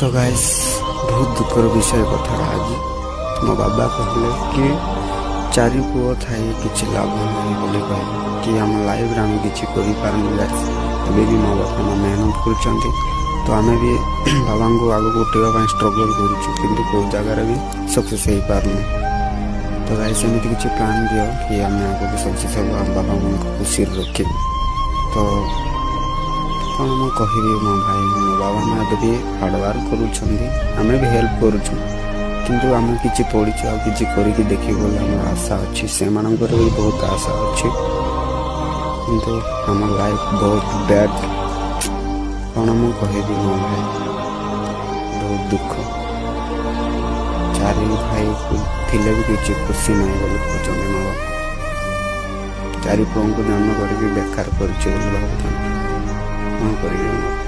तो गाइस बहुत दुखर विषय कथा आज मो बाबा कहले कि चारि पुओ थाई किछि लाभ नहीं बोली कहे कि आम लाइफ रे आम किछि करि पारनु गाइस तबे भी मो बाबा मेहनत करछंती तो आम भी बाबा को आगे उठेगा ପାଇଁ स्ट्रगल करूछु किंतु को जगह भी सक्सेस हो पारनु। तो गाइस एमती किछि प्लान दियो कि आम आगे भी सक्सेस हो बाबा को खुशी रखे। तो कौन मु कहबी मो भाई मो बाबा माँ भी हार्डवर्क करुछंती आम भी हेल्प करुछु किंतु आम किछि पढ़िछु आ किछि करिकि देखि बोले हमर आशा अछि से मानकर भी बहुत आशा अछि किंतु हमर लाइफ बहुत बैड। कौन मु कहबी मो भाई बहुत दुख चारि भाई थिले भी किछि खुशी नहीं बोली कहते मो बाबा चारि पुओं को जन्म करके बेकार करछे बोली भाबुछन कौन करिए।